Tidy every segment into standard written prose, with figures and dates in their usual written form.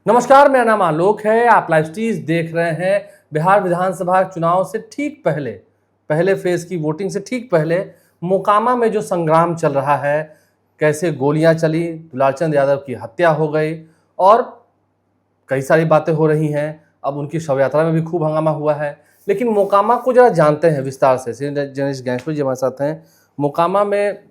नमस्कार, मेरा नाम आलोक है। आप लाइव स्ट्रीज देख रहे हैं। बिहार विधानसभा चुनाव से ठीक पहले फेज की वोटिंग से ठीक पहले मोकामा में जो संग्राम चल रहा है, कैसे गोलियां चली, दुलारचंद यादव की हत्या हो गई और कई सारी बातें हो रही हैं। अब उनकी शव यात्रा में भी खूब हंगामा हुआ है। लेकिन मोकामा को जरा जानते हैं विस्तार से। जनीश गैंगपुर जी हमारे साथ हैं। मोकामा में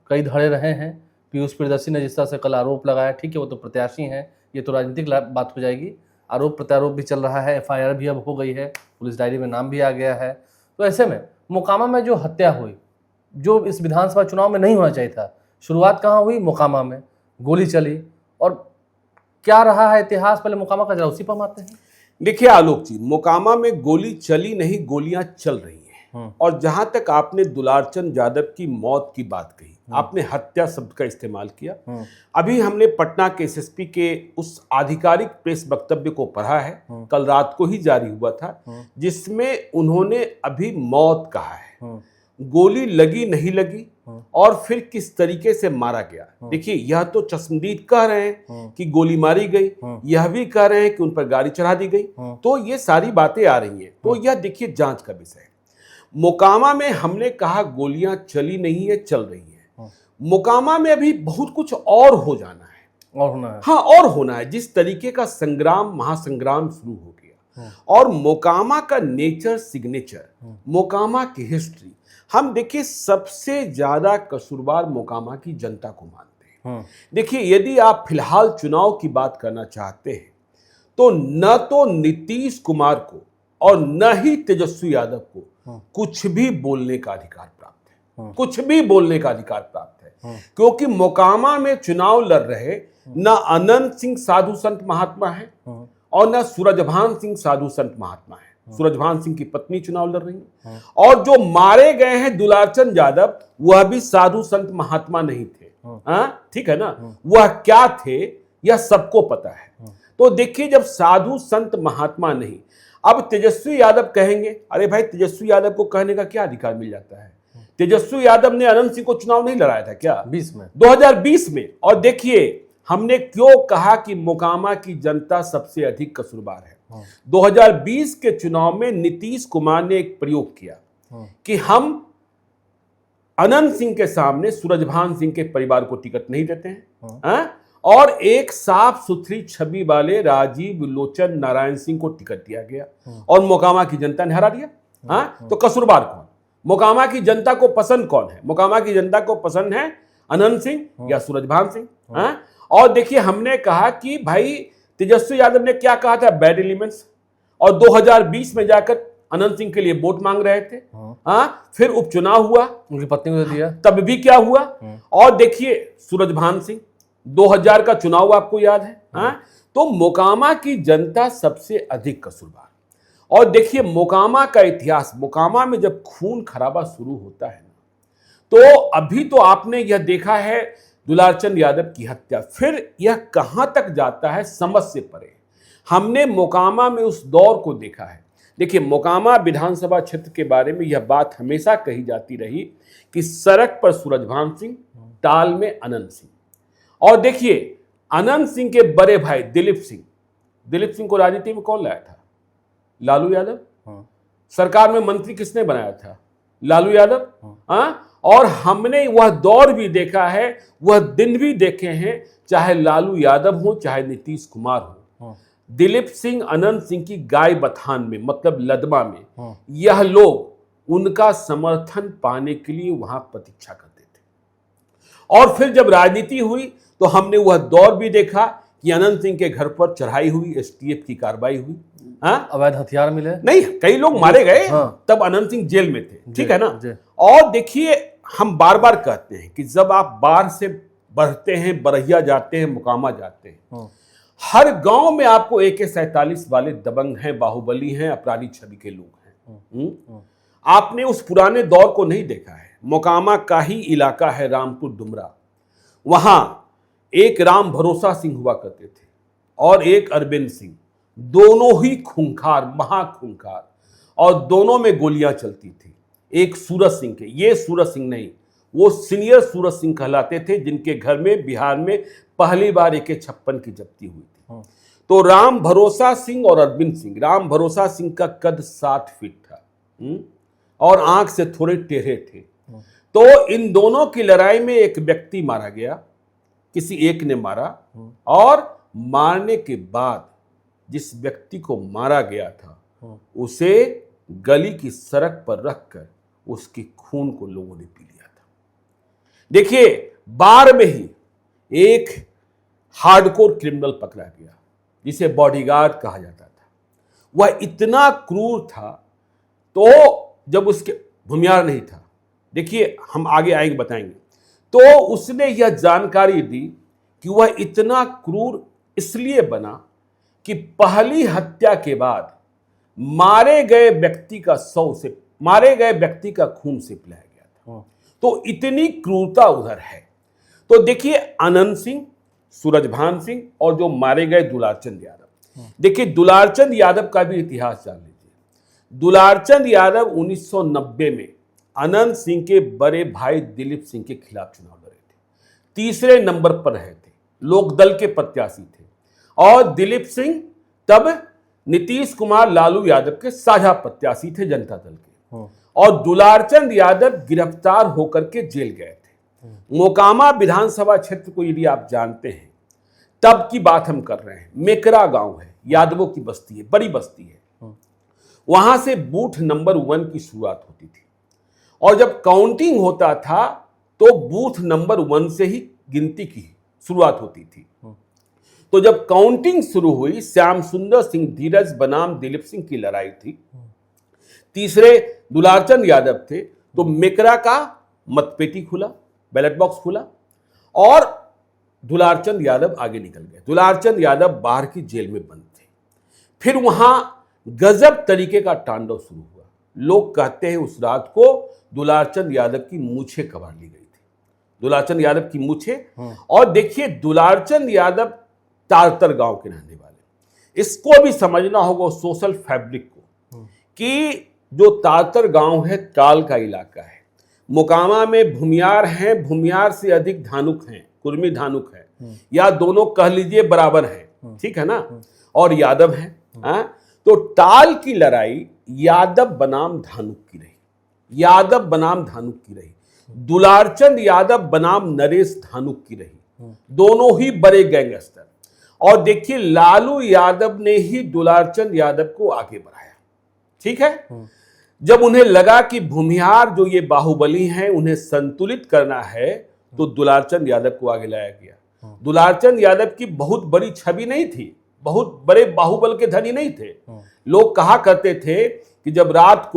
कई धड़े रहे हैं। पीयूष प्रियदर्शी ने जिस तरह से कल आरोप लगाया, ठीक है, वो तो प्रत्याशी हैं, ये तो राजनीतिक बात हो जाएगी। आरोप प्रत्यारोप भी चल रहा है, एफआईआर भी अब हो गई है, पुलिस डायरी में नाम भी आ गया है। तो ऐसे में मोकामा में जो हत्या हुई, जो इस विधानसभा चुनाव में नहीं होना चाहिए था, शुरुआत कहाँ हुई? मोकामा में गोली चली। और क्या रहा है इतिहास, पहले मोकामा का जरा उसी पर हम आते हैं। देखिए आलोक जी, मोकामा में गोली चली नहीं, गोलियां चल रही हैं। और जहां तक आपने दुलारचंद यादव की मौत की बात कही, आपने हत्या शब्द का इस्तेमाल किया। अभी हमने पटना के एसएसपी के उस आधिकारिक प्रेस वक्तव्य को पढ़ा है, कल रात को ही जारी हुआ था, जिसमें उन्होंने अभी मौत कहा है। गोली लगी नहीं लगी और फिर किस तरीके से मारा गया। देखिए, यह तो चश्मदीद कह रहे हैं कि गोली मारी गई, यह भी कह रहे हैं कि उन पर गाड़ी चढ़ा दी गई। तो ये सारी बातें आ रही हैं। तो यह देखिए जांच का विषय है। मोकामा में हमने कहा गोलियां चली नहीं है, चल रही है। मोकामा में अभी बहुत कुछ और हो जाना है और होना है। हाँ, और होना है। जिस तरीके का संग्राम, महासंग्राम शुरू हो गया और मोकामा का नेचर, सिग्नेचर, मोकामा की हिस्ट्री, हम देखिए सबसे ज्यादा कसूरवार मोकामा की जनता को मानते हैं। देखिए, यदि आप फिलहाल चुनाव की बात करना चाहते हैं तो न तो नीतीश कुमार को और न ही तेजस्वी यादव को कुछ भी बोलने का अधिकार प्राप्त है। कुछ भी बोलने का अधिकार प्राप्त है, क्योंकि मोकामा में चुनाव लड़ रहे न अनंत सिंह साधु संत महात्मा है और न सूरजभान सिंह साधु संत महात्मा है। सूरजभान सिंह की पत्नी चुनाव लड़ रही है। और जो मारे गए हैं दुलारचंद यादव, वह भी साधु संत महात्मा नहीं थे। ठीक है ना? वह क्या थे यह सबको पता है। तो देखिए, जब साधु संत महात्मा नहीं, अब तेजस्वी यादव कहेंगे, अरे भाई, तेजस्वी यादव को कहने का क्या अधिकार मिल जाता है? तेजस्वी यादव ने अनंत सिंह को चुनाव नहीं लड़ाया था क्या 2020 में? और देखिए, हमने क्यों कहा कि मोकामा की जनता सबसे अधिक कसूरवार है। 2020 के चुनाव में नीतीश कुमार ने एक प्रयोग किया कि हम अनंत सिंह के सामने सूरजभान सिंह के परिवार को टिकट नहीं देते हैं और एक साफ सुथरी छवि वाले राजीव लोचन नारायण सिंह को टिकट दिया गया और मोकामा की जनता ने हरा दिया। तो कसूरवार कौन? मोकामा की जनता को पसंद कौन है? मोकामा की जनता को पसंद है अनंत सिंह या सूरजभान सिंह। और देखिए, हमने कहा कि भाई, तेजस्वी यादव ने क्या कहा था, बैड एलिमेंट्स, और 2020 में जाकर अनंत सिंह के लिए वोट मांग रहे थे। फिर उपचुनाव हुआ, उनकी पत्नी को दिया, तब भी क्या हुआ। और देखिए, सूरजभान सिंह 2000 का चुनाव आपको याद है। तो मोकामा की जनता सबसे अधिक कसूरवार। और देखिए, मोकामा का इतिहास, मोकामा में जब खून खराबा शुरू होता है ना, तो अभी तो आपने यह देखा है दुलारचंद यादव की हत्या, फिर यह कहां तक जाता है समझ से परे। हमने मोकामा में उस दौर को देखा है। देखिए, मोकामा विधानसभा क्षेत्र के बारे में यह बात हमेशा कही जाती रही कि सड़क पर सूरजभान सिंह, टाल में अनंत सिंह। और देखिए, अनंत सिंह के बड़े भाई दिलीप सिंह को राजनीति में कौन लाया था? लालू यादव। सरकार में मंत्री किसने बनाया था? लालू यादव। और हमने वह दौर भी देखा है, वह दिन भी देखे हैं, चाहे लालू यादव हो चाहे नीतीश कुमार हो। दिलीप सिंह, अनंत सिंह की गाय बथान में, मतलब लदमा में, यह लोग उनका समर्थन पाने के लिए वहां प्रतीक्षा करते थे। और फिर जब राजनीति हुई तो हमने वह दौर भी देखा कि अनंत सिंह के घर पर चढ़ाई हुई, एसटीएफ की कार्रवाई हुई, अवैध हथियार मिले, नहीं, कई लोग मारे गए। तब अनंत सिंह जेल में थे, ठीक है ना? और देखिए, हम बार बार कहते हैं कि जब आप बाढ़ से बढ़ते हैं, बरहिया जाते हैं, मोकामा जाते हैं, हर गांव में आपको AK-47 वाले दबंग हैं, बाहुबली हैं, अपराधी छवि के लोग हैं। आपने उस पुराने दौर को नहीं देखा है। मोकामा का ही इलाका है रामपुर डुमरा, वहां एक राम भरोसा सिंह हुआ करते थे और एक अरविंद सिंह, दोनों ही खूंखार, महाखूंखार, और दोनों में गोलियां चलती थी। एक सूरज सिंह के, ये सूरज सिंह नहीं, वो सीनियर सूरज सिंह कहलाते थे, जिनके घर में बिहार में पहली बार AK-56 की जब्ती हुई थी। तो राम भरोसा सिंह और अरविंद सिंह, राम भरोसा सिंह का कद 60 फीट था और आंख से थोड़े टेढ़े थे। तो इन दोनों की लड़ाई में एक व्यक्ति मारा गया, किसी एक ने मारा, और मारने के बाद जिस व्यक्ति को मारा गया था उसे गली की सड़क पर रखकर उसके खून को लोगों ने पी लिया था। देखिए, बार में ही एक हार्डकोर क्रिमिनल पकड़ा गया जिसे बॉडीगार्ड कहा जाता था। वह इतना क्रूर था, तो जब उसके भूमियार नहीं था, देखिए हम आगे आएंगे बताएंगे, तो उसने यह जानकारी दी कि वह इतना क्रूर इसलिए बना कि पहली हत्या के बाद मारे गए व्यक्ति का खून से पिलाया गया था। तो इतनी क्रूरता उधर है। तो देखिए, अनंत सिंह, सूरजभान सिंह और जो मारे गए दुलारचंद यादव, देखिए दुलारचंद यादव का भी इतिहास जान लीजिए। दुलारचंद यादव 1990 में अनंत सिंह के बड़े भाई दिलीप सिंह के खिलाफ चुनाव लड़े थे, तीसरे नंबर पर रहे थे, लोकदल के प्रत्याशी थे, और दिलीप सिंह तब नीतीश कुमार लालू यादव के साझा प्रत्याशी थे जनता दल के। और दुलारचंद यादव गिरफ्तार होकर के जेल गए थे। मोकामा विधानसभा क्षेत्र को यदि आप जानते हैं, तब की बात हम कर रहे हैं, मेकरा गांव है, यादवों की बस्ती है, बड़ी बस्ती है। वहां से बूथ नंबर 1 की शुरुआत होती थी, और जब काउंटिंग होता था तो बूथ नंबर 1 से ही गिनती की शुरुआत होती थी। तो जब काउंटिंग शुरू हुई, श्याम सुंदर सिंह धीरज बनाम दिलीप सिंह की लड़ाई थी, तीसरे दुलारचंद यादव थे, तो मेकरा का मतपेटी खुला, बैलेट बॉक्स खुला, और दुलारचंद यादव आगे निकल गए। दुलारचंद यादव बाहर की जेल में बंद थे। फिर वहां गजब तरीके का तांडव शुरू हुआ। लोग कहते हैं उस रात को दुलारचंद यादव की मूछें कबाड़ ली गई थी, दुलारचंद यादव की मूछें। और देखिए, दुलारचंद यादव तारतर गांव के रहने वाले, इसको भी समझना होगा सोशल फैब्रिक को, कि जो तारतर गांव है ताल का इलाका है, मोकामा में भूमियार हैं, भूमियार से अधिक धानुक हैं, कुर्मी धानुक है, या दोनों कह लीजिए बराबर हैं, ठीक है ना, और यादव हैं। तो ताल की लड़ाई यादव बनाम धानुक की रही, यादव बनाम धानुक की रही, दुलारचंद यादव बनाम नरेश धानुक की रही, दोनों ही बड़े गैंगस्टर। और देखिए, लालू यादव ने ही दुलारचंद यादव को आगे बढ़ाया, ठीक है। जब उन्हें लगा कि भूमिहार जो ये बाहुबली हैं उन्हें संतुलित करना है, तो दुलारचंद यादव को आगे लाया गया। दुलारचंद यादव की बहुत बड़ी छवि नहीं थी, बहुत बड़े बाहुबल के धनी नहीं थे। लोग कहा करते थे कि जब रात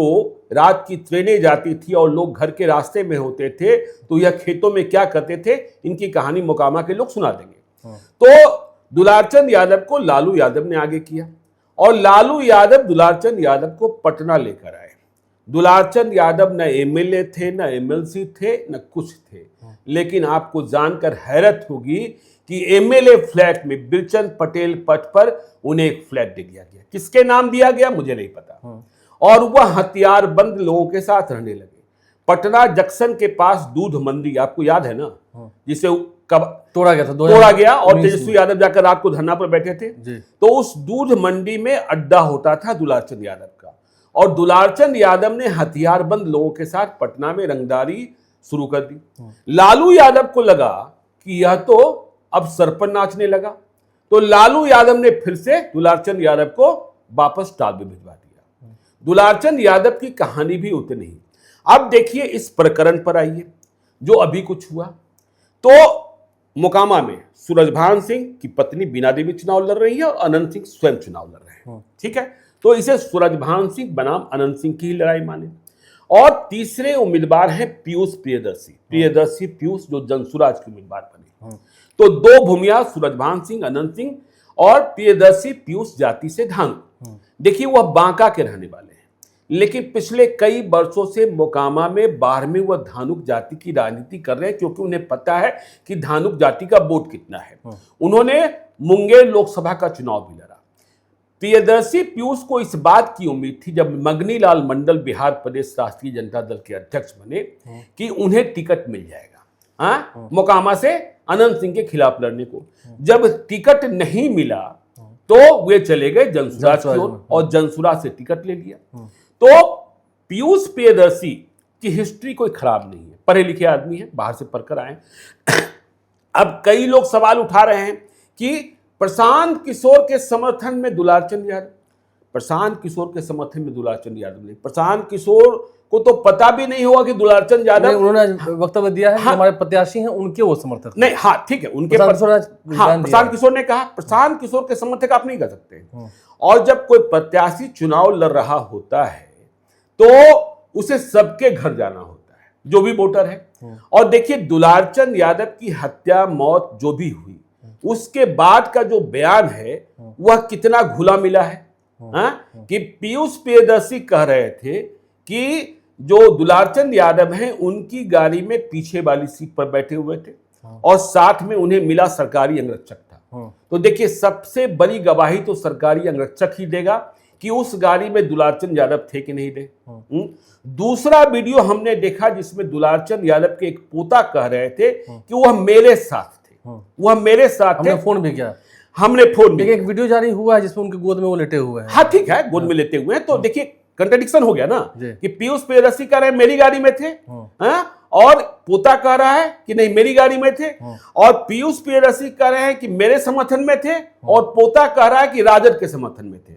की ट्रेनें जाती थी और लोग घर के रास्ते में होते थे, तो यह खेतों में क्या करते थे, इनकी कहानी मोकामा के लोग सुना देंगे। तो दुलारचंद यादव को लालू यादव ने आगे किया, और लालू यादव दुलारचंद यादव को पटना लेकर आए। दुलारचंद यादव न एमएलए थे, न एमएलसी थे, न कुछ थे, लेकिन आपको जानकर हैरत होगी कि एमएलए फ्लैट में बिरचंद पटेल पथ पर उन्हें एक फ्लैट दे दिया गया। किसके नाम दिया गया मुझे नहीं पता। और वह हथियारबंद लोगों के साथ रहने लगे। पटना जंक्शन के पास दूध मंडी, आपको याद है ना, जिसे कब तोड़ा गया और तेजस्वी यादव जाकर रात को धरना पर बैठे थे। तो उस दूध मंडी में अड्डा होता था दुलारचंद यादव का, और दुलारचंद यादव ने हथियारबंद लोगों के साथ पटना में रंगदारी शुरू कर दी। लालू यादव को लगा कि यह तो अब सर पर नाचने लगा, तो लालू यादव ने फिर से दुलारचंद यादव को वापस टाल में भिजवा दिया। दुलारचंद यादव की कहानी भी उतनी ही। अब देखिए, इस प्रकरण पर आइए जो अभी कुछ हुआ। तो मोकामा में सूरजभान सिंह की पत्नी बीना देवी चुनाव लड़ रही है और अनंत सिंह स्वयं चुनाव लड़ रहे हैं, ठीक है। तो इसे सूरजभान सिंह बनाम अनंत सिंह की ही लड़ाई माने। और तीसरे उम्मीदवार हैं पीयूष पीयूष जो जनसुराज के उम्मीदवार बने। तो दो भूमिया सूरजभान सिंह, अनंत सिंह, और प्रियदर्शी पीयूष जाति से धानुक। देखिए, वह बांका के रहने वाले हैं, लेकिन पिछले कई वर्षों से मोकामा में 12वीं वह धानुक जाति की राजनीति कर रहे हैं, क्योंकि उन्हें पता है कि धानुक जाति का वोट कितना है। उन्होंने मुंगेर लोकसभा का चुनाव भी लड़ा। प्रियदर्शी पीयूष को इस बात की उम्मीद थी जब मगनी लाल मंडल बिहार प्रदेश राष्ट्रीय जनता दल के अध्यक्ष बने कि उन्हें टिकट मिल जाएगा मोकामा से अनंत सिंह के खिलाफ लड़ने को। जब टिकट नहीं मिला तो वे चले गए जनसुराज की ओर और जनसुराज से टिकट ले लिया। तो पीयूष प्रियदर्शी की हिस्ट्री कोई खराब नहीं है, पढ़े लिखे आदमी है, बाहर से पढ़कर आए। अब कई लोग सवाल उठा रहे हैं कि प्रशांत किशोर के समर्थन में दुलारचंद यादव, प्रशांत किशोर के समर्थन में दुलारचंद यादव नहीं, प्रशांत किशोर को तो पता भी नहीं होगा कि दुलारचंद यादव, उन्होंने वक्तव्य दिया है, हमारे प्रत्याशी हैं उनके वो समर्थक नहीं, हाँ ठीक है, उनके प्रशांत किशोर ने कहा, प्रशांत किशोर के समर्थक आप नहीं कर सकते। और जब कोई प्रत्याशी चुनाव लड़ रहा होता है तो उसे सबके घर जाना होता है, जो भी वोटर है। और देखिए दुलारचंद यादव की हत्या, मौत जो भी हुई, उसके बाद का जो बयान है वह कितना घुला मिला है। कि पीयूष प्रियदर्शी कह रहे थे कि जो दुलारचंद यादव हैं उनकी गाड़ी में पीछे वाली सीट पर बैठे हुए थे और साथ में उन्हें मिला सरकारी अंगरक्षक था। तो देखिए सबसे बड़ी गवाही तो सरकारी अंगरक्षक ही देगा कि उस गाड़ी में दुलारचंद यादव थे कि नहीं थे। दूसरा वीडियो हमने देखा जिसमें दुलारचंद यादव के एक पोता कह रहे थे कि वह मेरे साथ थे, वह मेरे साथ थे। फोन भी किया, हमने फोन भी, एक वीडियो जारी हुआ है जिसमें उनके गोद में वो लेटे हुए हैं। हाँ ठीक है, गोद में लेटे हुए हैं। तो देखिए कंट्रडिक्शन हो गया ना कि पीयूष प्रियदर्शी कह रहे हैं मेरी गाड़ी में थे, और पोता कह रहा है कि नहीं मेरी गाड़ी में थे, और पीयूष प्रियदर्शी कह रहे हैं कि मेरे समर्थन में थे और पोता कह रहा है कि राजद के समर्थन में थे।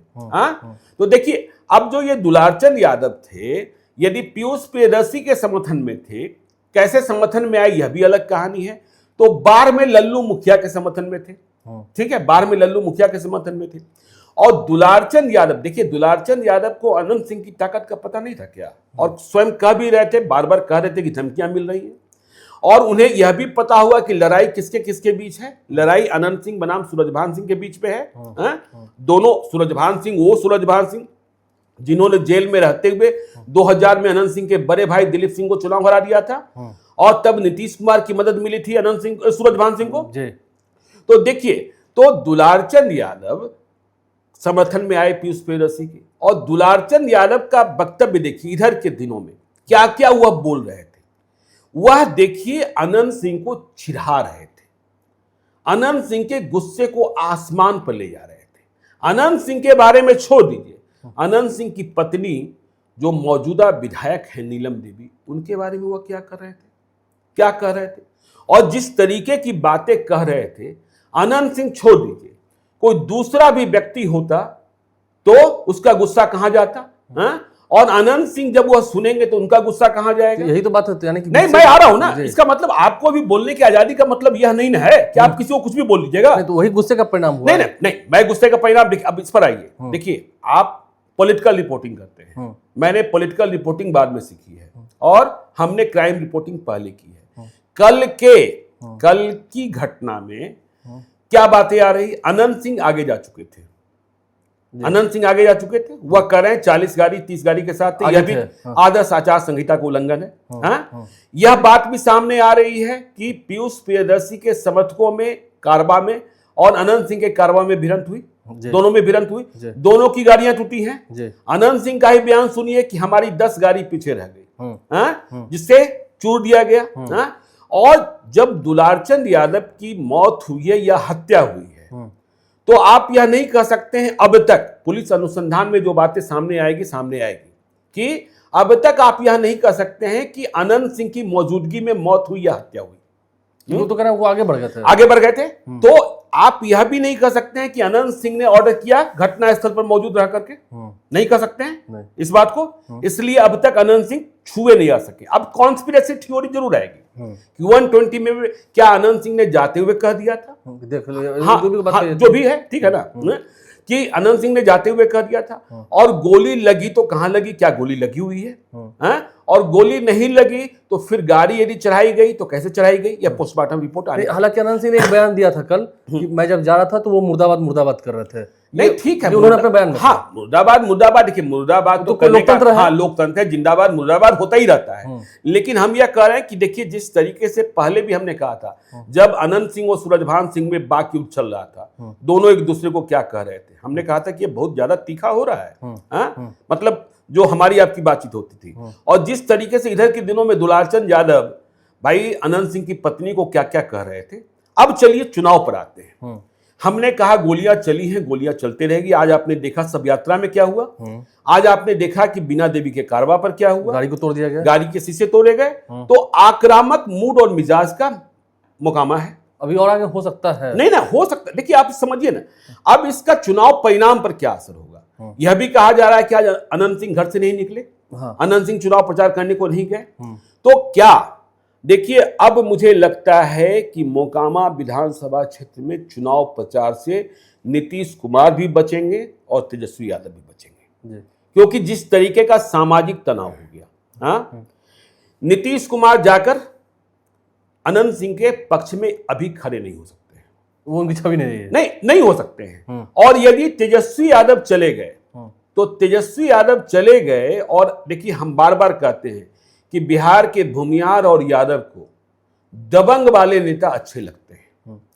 तो देखिए अब जो ये दुलारचंद यादव थे, यदि पीयूष प्रियदर्शी के समर्थन में थे, कैसे समर्थन में आए यह भी अलग कहानी है। तो बाढ़ में लल्लू मुखिया के समर्थन में थे, ठीक है, बाढ़ में लल्लू मुखिया के समर्थन में थे। और दुलारचंद यादव, देखिए दुलारचंद यादव को अनंत सिंह की ताकत का पता नहीं था क्या, और स्वयं कह भी रहे थे, बार बार कह रहे थे कि धमकियां मिल रही हैं। और उन्हें यह भी पता हुआ कि लड़ाई किसके किसके बीच है, लड़ाई अनंत सिंह बनाम सूरजभान सिंह के बीच पे है। दोनों, सूरजभान सिंह, वो सूरजभान सिंह जिन्होंने जेल में रहते हुए 2000 में अनंत सिंह के बड़े भाई दिलीप सिंह को चुनाव हरा दिया था, और तब नीतीश कुमार की मदद मिली थी अनंत सिंह, सूरजभान सिंह को। तो देखिए, तो दुलारचंद यादव समर्थन में आए पीयूष प्रियदर्शी के, और दुलारचंद यादव का वक्तव्य देखिए इधर के दिनों में क्या क्या वह बोल रहे थे। वह देखिए अनंत सिंह को चिढ़ा रहे थे, अनंत सिंह के गुस्से को आसमान पर ले जा रहे थे। अनंत सिंह के बारे में छोड़ दीजिए, अनंत सिंह की पत्नी जो मौजूदा विधायक है नीलम देवी, उनके बारे में वह क्या कर रहे थे, क्या कह रहे थे, और जिस तरीके की बातें कह रहे थे। अनंत सिंह छोड़ दीजिए, कोई दूसरा भी व्यक्ति होता तो उसका गुस्सा कहां जाता, और अनंत सिंह जब वह सुनेंगे तो उनका गुस्सा कहां जाएगा। यही तो बात होती है, नहीं मैं आ रहा हूं ना, इसका मतलब आपको भी बोलने की आजादी का मतलब यह नहीं है कि आप किसी को कुछ भी बोल लीजिएगा। तो वही गुस्से का परिणाम हुआ। नहीं, मैं गुस्से का परिणाम, अब इस पर आइए। देखिए आप पॉलिटिकल रिपोर्टिंग करते हैं, मैंने पॉलिटिकल रिपोर्टिंग बाद में सीखी है, और हमने क्राइम रिपोर्टिंग पहले की है। कल की घटना में क्या बातें आ रही, अनंत सिंह आगे जा चुके थे, अनंत सिंह आगे जा चुके थे, वह कर रहे हैं 40 गाड़ी 30 गाड़ी के साथ थे, यह भी आदर्श आचार संहिता का उल्लंघन है। यह बात भी सामने आ रही है कि पीयूष प्रियदर्शी के समर्थकों में कारवा में और अनंत सिंह के कारवा में भिड़ंत हुई, दोनों में भिड़ंत हुई, दोनों की गाड़ियां टूटी हैं। अनंत सिंह का ही बयान सुनिए कि हमारी 10 गाड़ी पीछे रह गई, जिससे चूर दिया गया। और जब दुलारचंद यादव की मौत हुई है या हत्या हुई है, तो आप यह नहीं कह सकते हैं, अब तक पुलिस अनुसंधान में जो बातें सामने आएगी कि अब तक आप यह नहीं कह सकते हैं कि अनंत सिंह की मौजूदगी में मौत हुई या हत्या हुई। वो तो कह रहे हैं वो आगे बढ़ गए थे, तो आप यह भी नहीं कह सकते हैं कि अनंत सिंह ने ऑर्डर किया घटना स्थल पर मौजूद रह करके, नहीं कह सकते हैं इस बात को। इसलिए अब तक अनंत सिंह छुए नहीं आ सके। अब कॉन्स्पिरेसी थ्योरी जरूर आएगी कि 120 में क्या अनंत सिंह ने जाते हुए कह दिया था, देख लो, हाँ, जो भी है ठीक है ना, कि अनंत सिंह ने जाते हुए कह दिया था। और गोली लगी तो कहां लगी, क्या गोली लगी हुई है, और गोली नहीं लगी तो फिर गाड़ी यदि चढ़ाई गई तो कैसे चढ़ाई गई, या पोस्टमार्टम रिपोर्ट आ रही है। हालांकि अनंत सिंह ने एक बयान दिया था कल कि मैं जब जा रहा था तो वो मुर्दाबाद कर रहे थे। नहीं ठीक है, उन्होंने अपने बयान में, हाँ मुर्दाबाद, देखिए मुर्दाबाद तो लोकतंत्र है, हाँ लोकतंत्र है, जिंदाबाद मुर्दाबाद होता ही रहता है। लेकिन हम यह कह रहे हैं कि देखिए जिस तरीके से पहले भी हमने कहा था, जब अनंत सिंह और सूरजभान सिंह में बाक युद्ध चल रहा था, दोनों एक दूसरे को क्या कह रहे थे, हमने कहा था कि ये बहुत ज्यादा तीखा हो रहा है, मतलब जो हमारी आपकी बातचीत होती थी। और जिस तरीके से इधर के दिनों में दुलारचंद यादव भाई अनंत सिंह की पत्नी को क्या क्या कह रहे थे। अब चलिए चुनाव पर आते हैं। हमने कहा गोलियां चली हैं, गोलियां चलते रहेगी। आज आपने देखा सब यात्रा में क्या हुआ, आज आपने देखा कि बीना देवी के कारवा पर क्या हुआ, गाड़ी को तोड़ दिया गया, गाड़ी के शीशे तोड़े गए। तो आक्रामक मूड और मिजाज का मोकामा है। अभी और आगे हो सकता है, नहीं ना हो सकता। देखिए आप समझिए ना, अब इसका चुनाव परिणाम पर क्या असर होगा। यह भी कहा जा रहा है कि आज अनंत सिंह घर से नहीं निकले, अनंत सिंह चुनाव प्रचार करने को नहीं गए। तो क्या देखिए, अब मुझे लगता है कि मोकामा विधानसभा क्षेत्र में चुनाव प्रचार से नीतीश कुमार भी बचेंगे और तेजस्वी यादव भी बचेंगे, क्योंकि जिस तरीके का सामाजिक तनाव हो गया। हाँ, नीतीश कुमार जाकर अनंत सिंह के पक्ष में अभी खड़े नहीं हो सकते हैं, वो उनकी छवि नहीं हो सकते हैं। और यदि तेजस्वी यादव चले गए तो तेजस्वी यादव चले गए, और देखिए हम बार बार कहते हैं कि बिहार के भूमिहार और यादव को दबंग वाले नेता अच्छे लगते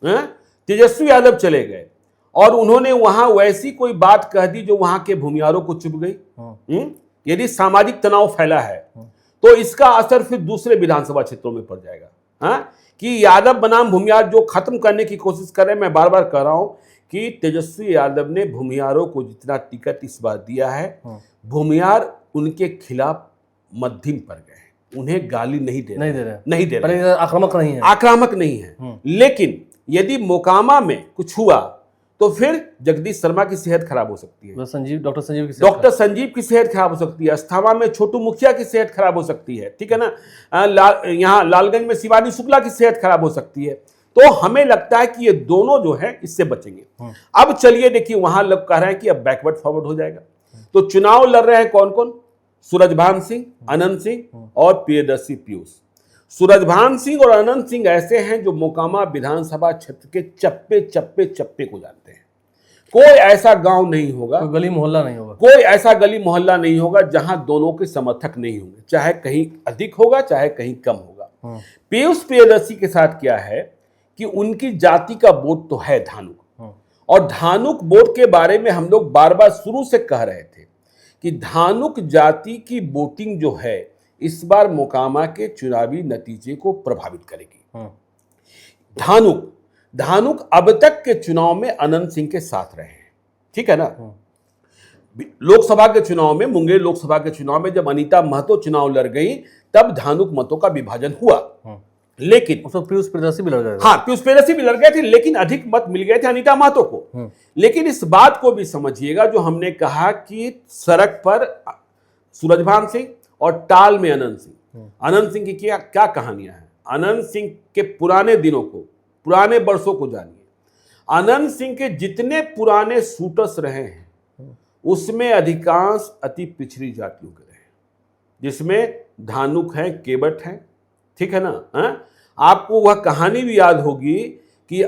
हैं। तेजस्वी यादव चले गए और उन्होंने वहां वैसी कोई बात कह दी जो वहां के भूमिहारों को चुभ गई। यदि सामाजिक तनाव फैला है तो इसका असर फिर दूसरे विधानसभा क्षेत्रों में पड़ जाएगा। कि यादव बनाम भूमिहार जो खत्म करने की कोशिश कर रहे हैं। मैं बार बार कह रहा हूं कि तेजस्वी यादव ने भूमिहारों को जितना टिकट इस बार दिया है, भूमिहार उनके खिलाफ मध्यम पर गए, उन्हें गाली नहीं दे रहे, आक्रामक नहीं है। लेकिन यदि मोकामा में कुछ हुआ तो फिर जगदीश शर्मा की सेहत खराब हो सकती है, डॉक्टर संजीव की सेहत खराब हो सकती है, अस्थावा में छोटू मुखिया की सेहत खराब हो सकती है, ठीक है ना। यहाँ लालगंज में शिवानी शुक्ला की सेहत खराब हो सकती है। तो हमें लगता है कि ये दोनों जो है इससे बचेंगे। अब चलिए देखिए, वहां लोग कह रहे हैं कि अब बैकवर्ड फॉरवर्ड हो जाएगा। तो चुनाव लड़ रहे हैं कौन कौन? सूरजभान सिंह, अनंत सिंह और प्रियदर्शी पीयूष। सूरजभान सिंह और अनंत सिंह ऐसे हैं जो मोकामा विधानसभा क्षेत्र के चप्पे चप्पे चप्पे को जानते हैं। कोई ऐसा गांव नहीं होगा, कोई गली मोहल्ला नहीं होगा, कोई ऐसा गली मोहल्ला नहीं होगा जहां दोनों के समर्थक नहीं होंगे, चाहे कहीं अधिक होगा चाहे कहीं कम होगा। पीयूष प्रियदर्शी के साथ क्या है कि उनकी जाति का वोट तो है धानुक, और धानुक वोट के बारे में हम लोग बार बार शुरू से कह रहे थे कि धानुक जाति की वोटिंग जो है इस बार मोकामा के चुनावी नतीजे को प्रभावित करेगी। धानुक अब तक के चुनाव में अनंत सिंह के साथ रहे हैं, ठीक है ना। लोकसभा के चुनाव में, मुंगेर लोकसभा के चुनाव में जब अनीता महतो चुनाव लड़ गई तब धानुक मतों का विभाजन हुआ, लेकिन पीयूष प्रियदर्शी भी लड़ गए। हाँ, पीयूष प्रियदर्शी भी लड़ गए थे, लेकिन अधिक मत मिल गए थे अनीता महतो को। लेकिन इस बात को भी समझिएगा जो हमने कहा कि सड़क पर सूरजभान सिंह और टाल में अनंत सिंह की क्या कहानियां हैं। अनंत सिंह के पुराने दिनों को, पुराने वर्षों को जानिए। अनंत सिंह के जितने पुराने शूटर्स रहे हैं उसमें अधिकांश अति पिछड़ी जातियों के रहे, जिसमें धानुक हैं, केवट हैं, ठीक है ना। आपको वह कहानी भी याद होगी कि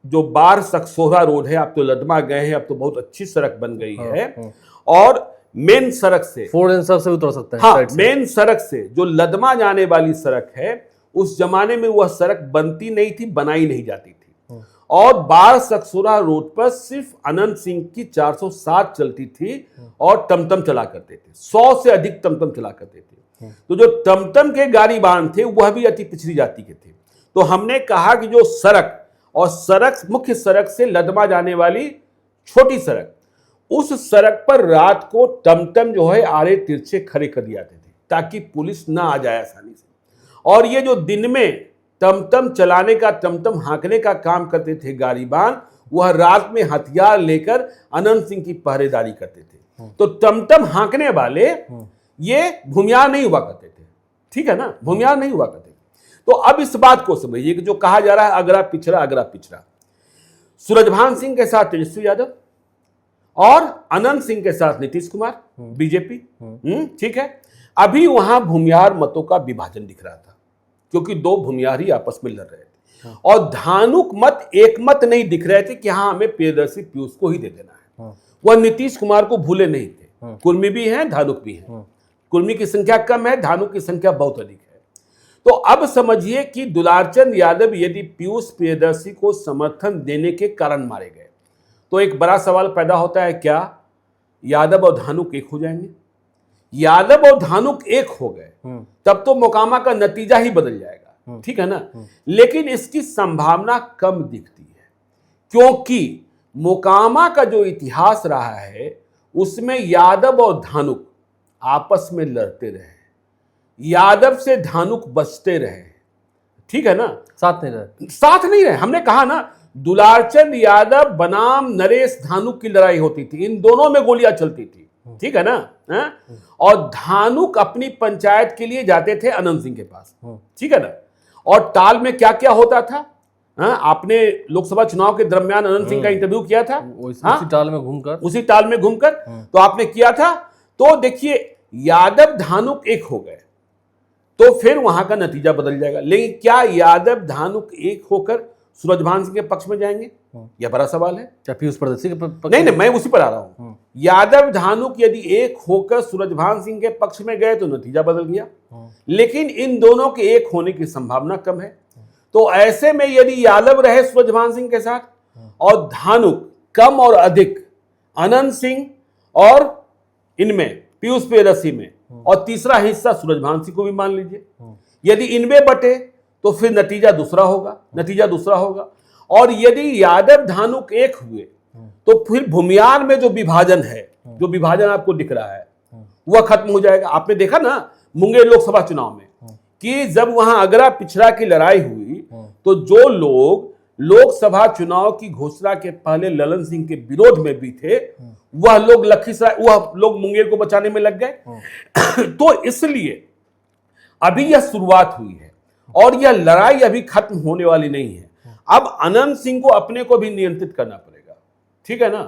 जो बार सकसोरा रोड है, आप तो लदमा गए हैं, अब तो बहुत अच्छी सड़क बन गई है, और मेन सड़क से 4 लेन सड़क से उतर सकते हैं। हाँ, मेन सड़क से जो लदमा जाने वाली सड़क है, उस जमाने में वह सड़क बनती नहीं थी, बनाई नहीं जाती थी, और बार सकसोरा रोड पर सिर्फ अनंत सिंह की 407 चलती थी और टमटम चला करते थे, 100 से अधिक टमटम चला करते थे। तो जो टमटम के गाड़ी वाहन थे वह भी अति पिछड़ी जाति के थे। तो हमने कहा कि जो सड़क और मुख्य सड़क से लदमा जाने वाली छोटी सड़क, उस सड़क पर रात को टमटम जो है आड़े तिरछे खड़े कर दिए जाते थे ताकि पुलिस ना आ जाए आसानी से। और ये जो दिन में टमटम चलाने का, टमटम हाँकने का काम करते थे गाड़ीबान, वह रात में हथियार लेकर अनंत सिंह की पहरेदारी करते थे। तो टमटम हाँकने वाले ये भूमिहार नहीं हुआ करते थे, ठीक है ना, भूमिहार नहीं हुआ करते। तो अब इस बात को समझिए कि जो कहा जा रहा है अगरा पिछड़ा, सूरजभान सिंह के साथ तेजस्वी यादव और अनंत सिंह के साथ नीतीश कुमार, बीजेपी, ठीक है। अभी वहां भूमिहार मतों का विभाजन दिख रहा था क्योंकि दो भूमिहार ही आपस में लड़ रहे थे, और धानुक मत एक मत नहीं दिख रहे थे कि हाँ हमें प्रियदर्शी पीयूष को ही दे देना है। वह नीतीश कुमार को भूले नहीं थे। कुर्मी भी हैं, धानुक भी हैं। कुर्मी की संख्या कम है, धानुक की संख्या बहुत अधिक है। तो अब समझिए कि दुलारचंद यादव यदि पीयूष प्रियदर्शी को समर्थन देने के कारण मारे गए तो एक बड़ा सवाल पैदा होता है, क्या यादव और धानुक एक हो जाएंगे? यादव और धानुक एक हो गए तब तो मोकामा का नतीजा ही बदल जाएगा, ठीक है ना। लेकिन इसकी संभावना कम दिखती है, क्योंकि मोकामा का जो इतिहास रहा है उसमें यादव और धानुक आपस में लड़ते रहे, यादव से धानुक बचते रहे, ठीक है ना, साथ नहीं रहे। हमने कहा ना, दुलारचंद यादव बनाम नरेश धानुक की लड़ाई होती थी, इन दोनों में गोलियां चलती थी, ठीक है ना, है? और धानुक अपनी पंचायत के लिए जाते थे अनंत सिंह के पास, ठीक है ना, और टाल में क्या क्या होता था, आपने लोकसभा चुनाव के दरमियान अनंत सिंह का इंटरव्यू किया था, उसी टाल में घूमकर तो आपने किया था। तो देखिए यादव धानुक एक हो गए तो फिर वहां का नतीजा बदल जाएगा, लेकिन क्या यादव धानुक एक होकर सूरजभान सिंह के पक्ष में जाएंगे, यह बड़ा सवाल है। क्या पीयूष परदेशी के पक्ष नहीं, मैं उसी पर आ रहा हूं। यादव धानुक यदि एक होकर सूरजभान सिंह के पक्ष में गए तो नतीजा बदल गया, लेकिन इन दोनों के एक होने की संभावना कम है। तो ऐसे में यदि यादव रहे सूरजभान सिंह के साथ और धानुक कम और अधिक अनंत सिंह और इनमें पीयूष प्रियदर्शी में, और तीसरा हिस्सा सूरजभान सिंह को भी मान लीजिए, यदि इनमें बटे तो फिर नतीजा दूसरा होगा। और यदि यादव धानुक एक हुए तो फिर भूमियार में जो विभाजन आपको दिख रहा है वह खत्म हो जाएगा। आपने देखा ना मुंगेर लोकसभा चुनाव में कि जब वहां अगरा पिछड़ा की लड़ाई हुई तो जो लोग लोकसभा चुनाव की घोषणा के पहले ललन सिंह के विरोध में भी थे वह लोग मुंगेर को बचाने में लग गए। तो इसलिए अभी यह शुरुआत हुई है और यह लड़ाई अभी खत्म होने वाली नहीं है। अब अनंत सिंह को अपने को भी नियंत्रित करना पड़ेगा, ठीक है ना,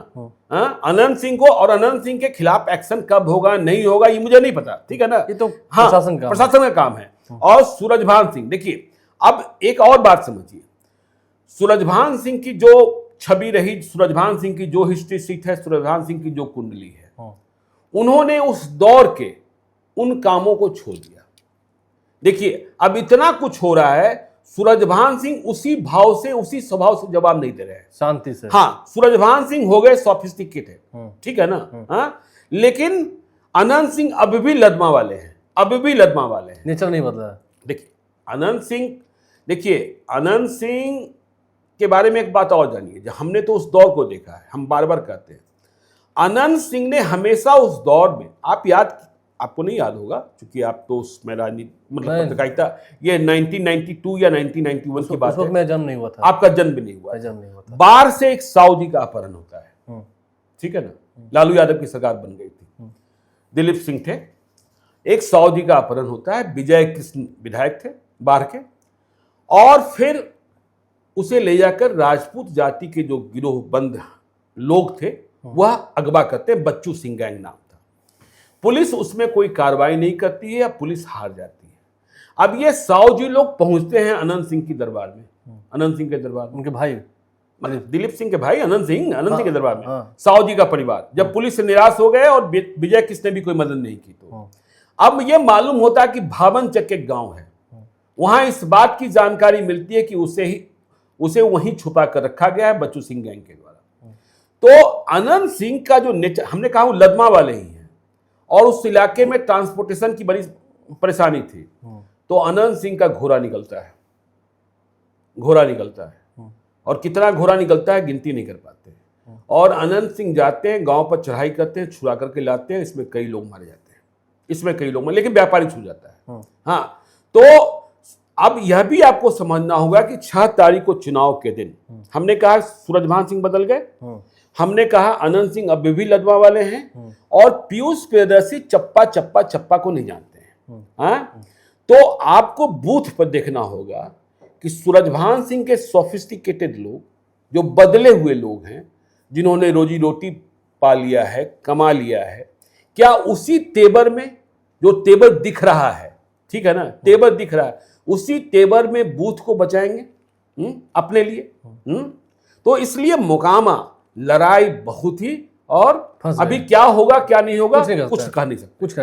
अनंत सिंह को, और अनंत सिंह के खिलाफ एक्शन कब होगा नहीं होगा ये मुझे नहीं पता, ठीक है ना, ये तो प्रशासन का काम है। और सूरजभान सिंह, देखिए अब एक और बात समझिए, सूरजभान सिंह की जो छवि रही, सूरजभान सिंह की जो हिस्ट्री सीट है, सूरजभान सिंह की जो कुंडली है, उन्होंने उस दौर के उन कामों को छोड़ दिया। देखिए अब इतना कुछ हो रहा है, सूरजभान सिंह उसी भाव से, उसी स्वभाव से जवाब नहीं दे रहे हैं, शांति से। हाँ, सूरजभान सिंह हो गए सोफिस्टिकेटेड, ठीक है ना, हाँ, लेकिन अनंत सिंह अभी भी लदमा वाले हैं, नेचर नहीं बदला है। देखिए अनंत सिंह के बारे में एक बात और जानिए, हमने तो उस दौर को देखा है, हम बार बार कहते हैं अनंत सिंह ने हमेशा उस दौर में, आपको नहीं याद होगा क्योंकि आप तो उसमें राजनीति मतलब पत्रकारिता, ये 1992 या 1991 की बात है, मैं जन्म नहीं हुआ था, आपका जन्म भी नहीं हुआ था। बार से एक साउदी का अपहरण होता है, ठीक है ना, लालू यादव की सरकार बन गई थी, दिलीप सिंह थे, एक सऊदी का अपहरण होता है, विजय कृष्ण विधायक थे बार के, और फिर उसे ले जाकर राजपूत जाति के जो गिरोहबंद लोग थे वह अगवा करते हैं, बच्चू सिंह गैंग नाम था। पुलिस उसमें कोई कार्रवाई नहीं करती है या पुलिस हार जाती है। अब ये सऊदी लोग पहुंचते हैं अनंत सिंह के दरबार में, उनके भाई दिलीप सिंह के भाई अनंत सिंह के दरबार में, सऊदी का परिवार, जब पुलिस से निराश हो गए और विजय कृष्ण ने भी कोई मदद नहीं की, तो अब ये मालूम होता है कि भावनचक एक गांव है, वहां इस बात की जानकारी मिलती है कि उसे वहीं छुपा कर रखा गया है बच्चू सिंह गैंग के द्वारा। तो अनंत सिंह का जो नेचर, हमने कहा वो लदमा वाले ही हैं और उस इलाके में ट्रांसपोर्टेशन की बड़ी परेशानी थी, तो अनंत सिंह का घोड़ा निकलता है और कितना घोड़ा निकलता है गिनती नहीं कर पाते, और अनंत सिंह जाते हैं गांव पर चढ़ाई करते हैं, छुड़ा करके लाते हैं, इसमें कई लोग मारे जाते हैं, लेकिन व्यापारी छू जाता है। हाँ, तो अब यह भी आपको समझना होगा कि 6 तारीख को चुनाव के दिन हमने कहा सूरजभान सिंह बदल गए, हमने कहा अनंत सिंह अभी भी लदवा वाले हैं, और पीयूष प्रियदर्शी चप्पा को नहीं जानते हैं। हाँ, तो आपको बूथ पर देखना होगा कि सूरजभान सिंह के सोफिस्टिकेटेड लोग, जो बदले हुए लोग हैं, जिन्होंने रोजी रोटी पा लिया है, कमा लिया है, क्या उसी तेवर में, जो तेवर दिख रहा है, ठीक है ना, तेवर दिख रहा है, उसी तेवर में बूथ को बचाएंगे अपने लिए? तो इसलिए मोकामा लड़ाई बहुत ही, और अभी क्या होगा क्या नहीं होगा कुछ कह नहीं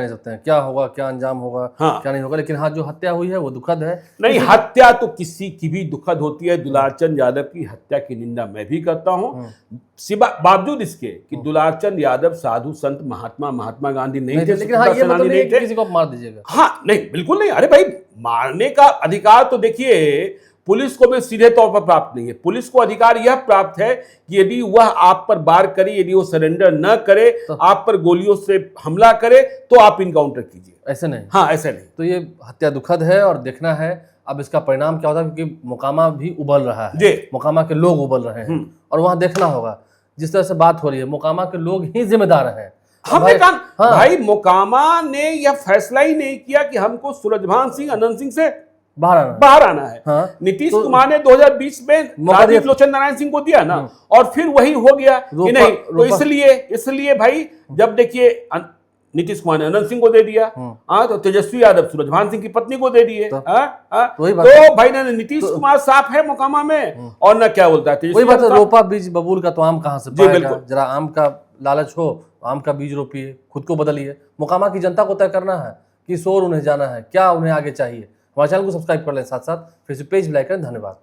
सकते हैं, क्या होगा, क्या अंजाम होगा, क्या नहीं होगा। लेकिन हाँ, जो हत्या हुई है वो दुखद है। नहीं, हत्या तो किसी की भी दुखद होती है। दुलारचंद यादव की हत्या की निंदा मैं भी करता हूँ, बावजूद इसके कि दुलारचंद यादव साधु संत महात्मा गांधी नहीं थे, लेकिन हाँ, ये मतलब किसी को आप मार दीजिएगा। हाँ, नहीं, बिल्कुल नहीं। अरे भाई, मारने का अधिकार तो देखिए पुलिस को भी सीधे तौर पर प्राप्त नहीं है। पुलिस को अधिकार यह प्राप्त है कि यदि वह आप पर वार करे, यदि वो सरेंडर न करे, आप पर गोलियों से हमला करे, तो आप इनकाउंटर कीजिए। ऐसे नहीं। हाँ, ऐसे नहीं। तो ये हत्या दुखद है और देखना है अब इसका परिणाम क्या होता है, क्योंकि मोकामा भी उबल रहा है, जी। मोकामा के लोग उबल रहे हैं और वहां देखना होगा जिस तरह से बात हो रही है, मोकामा के लोग ही जिम्मेदार हैं। हमने कहा भाई मोकामा ने यह फैसला ही नहीं किया कि हमको सूरजभान सिंह, अनंत सिंह से बाहर आना है। हाँ, नीतीश कुमार ने 2020 में राजीव लोचन नारायण सिंह को दिया ना, और फिर वही हो गया कि नहीं, तो इसलिए भाई जब देखिए नीतीश कुमार ने अनंत सिंह को दे दिया, तो तेजस्वी यादव सूरजभान सिंह की पत्नी को दे दिए। तो भाई ना नीतीश कुमार साफ है मोकामा में, और ना क्या बोलता है, वही बात है, रोपा बीज बबूल का तो आम कहाँ से पाएगा। जरा आम का लालच हो, आम का बीज रोपिए, खुद को बदलिए। मोकामा की जनता को तय करना है कि शोर उन्हें जाना है, क्या उन्हें आगे चाहिए। हमारे चैनल को सब्सक्राइब कर लें, साथ साथ फेसबुक पेज भी लाइक करें। धन्यवाद।